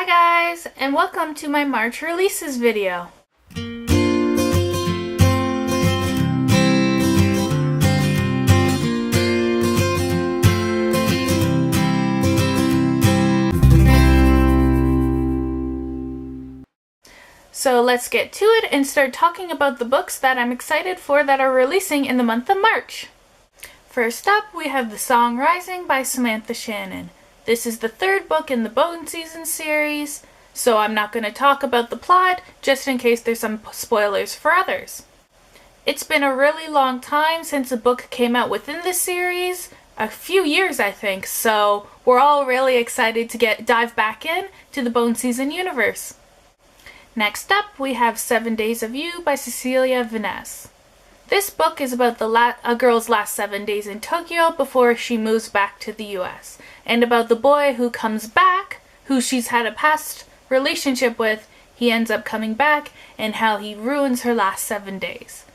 Hi guys, and welcome to my March releases video. So let's get to it and start talking about the books that I'm excited for that are releasing in the month of March. First up, we have The Song Rising by Samantha Shannon. This is the third book in the Bone Season series, so I'm not going to talk about the plot, just in case there's some spoilers for others. It's been a really long time since a book came out within this series, a few years I think, so we're all really excited to dive back in to the Bone Season universe. Next up, we have 7 Days of You by Cecilia Vines. This book is about a girl's last 7 days in Tokyo before she moves back to the US, and about the boy who comes back, who she's had a past relationship with. He ends up coming back, and how he ruins her last 7 days.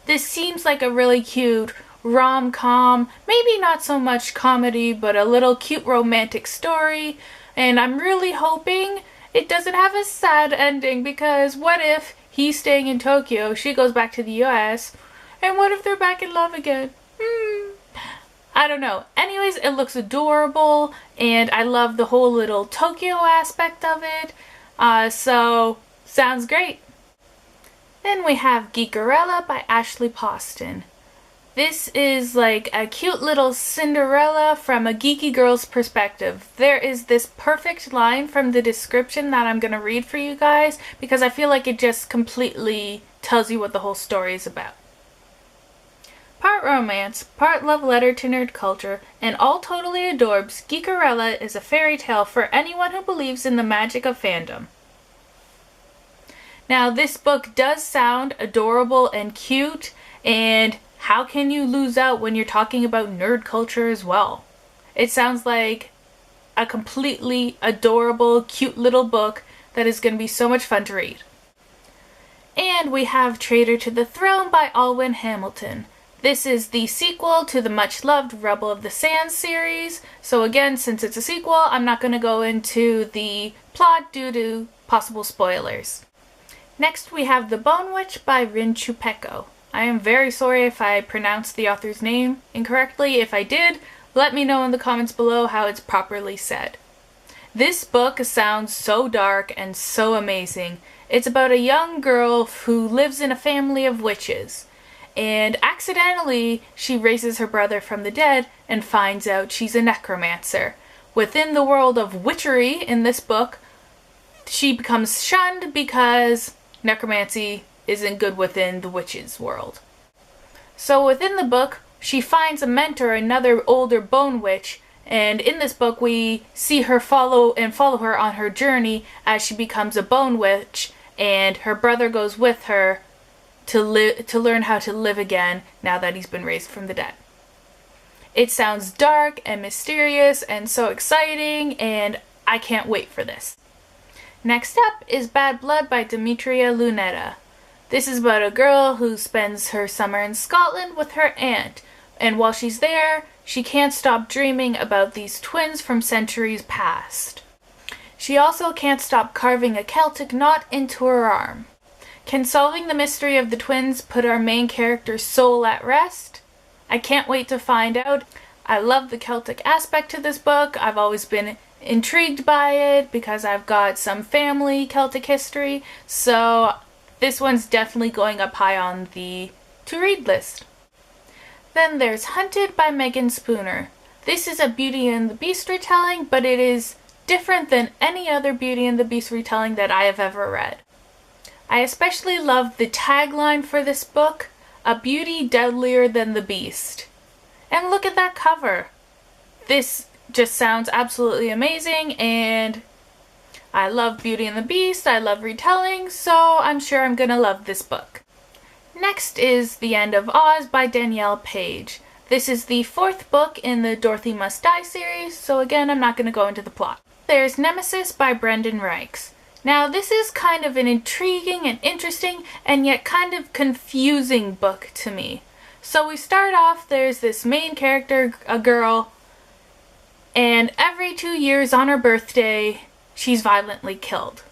This seems like a really cute rom-com, maybe not so much comedy, but a little cute romantic story, and I'm really hoping it doesn't have a sad ending, because what if he's staying in Tokyo, she goes back to the US, and what if they're back in love again? I don't know. Anyways, it looks adorable, and I love the whole little Tokyo aspect of it, so sounds great. Then we have Geekerella by Ashley Poston. This is like a cute little Cinderella from a geeky girl's perspective. There is this perfect line from the description that I'm going to read for you guys, because I feel like it just completely tells you what the whole story is about. Part romance, part love letter to nerd culture, and all totally adorbs, Geekerella is a fairy tale for anyone who believes in the magic of fandom. Now, this book does sound adorable and cute, and how can you lose out when you're talking about nerd culture as well? It sounds like a completely adorable, cute little book that is going to be so much fun to read. And we have Traitor to the Throne by Alwyn Hamilton. This is the sequel to the much-loved Rebel of the Sands series, so again, since it's a sequel, I'm not going to go into the plot due to possible spoilers. Next, we have The Bone Witch by Rin Chupeco. I am very sorry if I pronounced the author's name incorrectly. If I did, let me know in the comments below how it's properly said. This book sounds so dark and so amazing. It's about a young girl who lives in a family of witches, and accidentally she raises her brother from the dead and finds out she's a necromancer. Within the world of witchery in this book, she becomes shunned because necromancy isn't good within the witches' world. So within the book, she finds a mentor, another older bone witch, and in this book we see her follow her on her journey as she becomes a bone witch, and her brother goes with her to learn how to live again now that he's been raised from the dead. It sounds dark and mysterious and so exciting, and I can't wait for this. Next up is Bad Blood by Demetria Lunetta. This is about a girl who spends her summer in Scotland with her aunt, and while she's there, she can't stop dreaming about these twins from centuries past. She also can't stop carving a Celtic knot into her arm. Can solving the mystery of the twins put our main character's soul at rest? I can't wait to find out. I love the Celtic aspect to this book. I've always been intrigued by it because I've got some family Celtic history, so this one's definitely going up high on the to-read list. Then there's Hunted by Megan Spooner. This is a Beauty and the Beast retelling, but it is different than any other Beauty and the Beast retelling that I have ever read. I especially love the tagline for this book, "A beauty deadlier than the beast." And look at that cover. This just sounds absolutely amazing, and I love Beauty and the Beast, I love retelling, so I'm sure I'm gonna love this book. Next is The End of Oz by Danielle Page. This is the fourth book in the Dorothy Must Die series, so again, I'm not gonna go into the plot. There's Nemesis by Brendan Reichs. Now, this is kind of an intriguing and interesting and yet kind of confusing book to me. So we start off, there's this main character, a girl, and every 2 years on her birthday, she's violently killed,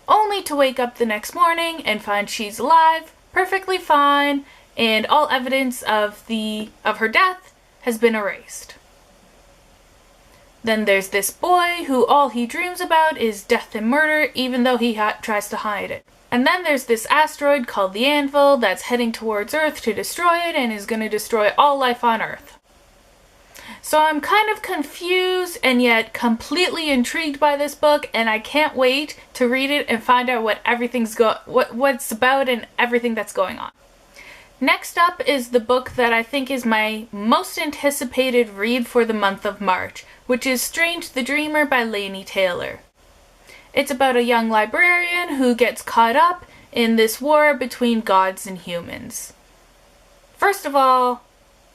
only to wake up the next morning and find she's alive, perfectly fine, and all evidence of her death has been erased. Then there's this boy who all he dreams about is death and murder, even though he tries to hide it. And then there's this asteroid called the Anvil that's heading towards Earth to destroy it and is going to destroy all life on Earth. So I'm kind of confused and yet completely intrigued by this book, and I can't wait to read it and find out what what's about and everything that's going on. Next up is the book that I think is my most anticipated read for the month of March, which is Strange the Dreamer by Laini Taylor. It's about a young librarian who gets caught up in this war between gods and humans. First of all,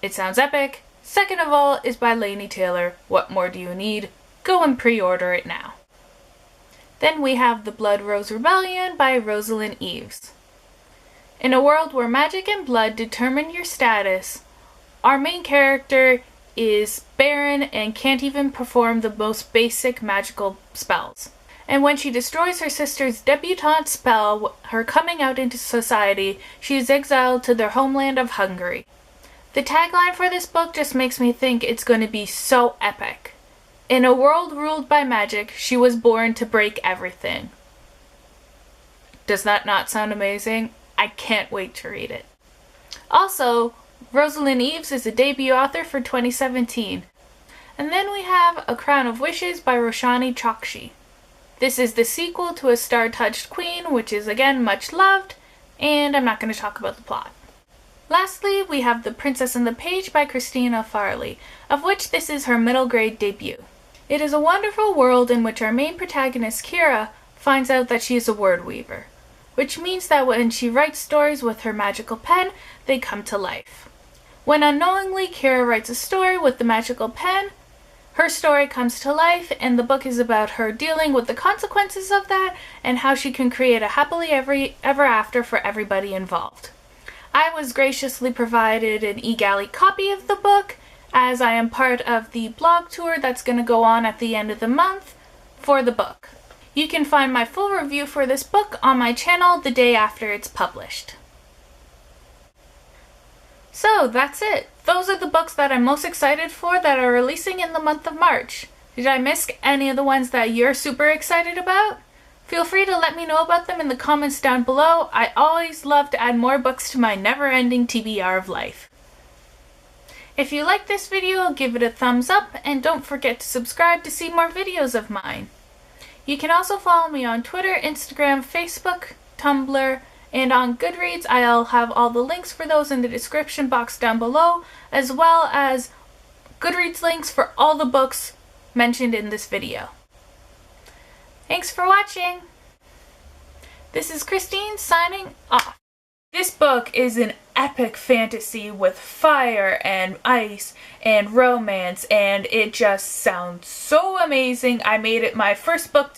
it sounds epic. Second of all, is by Laini Taylor. What more do you need? Go and pre-order it now. Then we have The Blood Rose Rebellion by Rosalind Eves. In a world where magic and blood determine your status, our main character is barren and can't even perform the most basic magical spells. And when she destroys her sister's debutante spell, her coming out into society, she is exiled to their homeland of Hungary. The tagline for this book just makes me think it's going to be so epic. In a world ruled by magic, she was born to break everything. Does that not sound amazing? I can't wait to read it. Also, Rosalind Eves is a debut author for 2017. And then we have A Crown of Wishes by Roshani Chokshi. This is the sequel to A Star-Touched Queen, which is again much loved, and I'm not going to talk about the plot. Lastly, we have The Princess and the Page by Christina Farley, of which this is her middle grade debut. It is a wonderful world in which our main protagonist, Kira, finds out that she is a word weaver, which means that when she writes stories with her magical pen, they come to life. When unknowingly Kira writes a story with the magical pen, her story comes to life, and the book is about her dealing with the consequences of that and how she can create a happily ever after for everybody involved. I was graciously provided an eGalley copy of the book, as I am part of the blog tour that's going to go on at the end of the month for the book. You can find my full review for this book on my channel the day after it's published. So that's it. Those are the books that I'm most excited for that are releasing in the month of March. Did I miss any of the ones that you're super excited about? Feel free to let me know about them in the comments down below. I always love to add more books to my never-ending TBR of life. If you like this video, give it a thumbs up, and don't forget to subscribe to see more videos of mine. You can also follow me on Twitter, Instagram, Facebook, Tumblr, and on Goodreads. I'll have all the links for those in the description box down below, as well as Goodreads links for all the books mentioned in this video. Thanks for watching! This is Christine signing off. This book is an epic fantasy with fire and ice and romance, and it just sounds so amazing. I made it my first book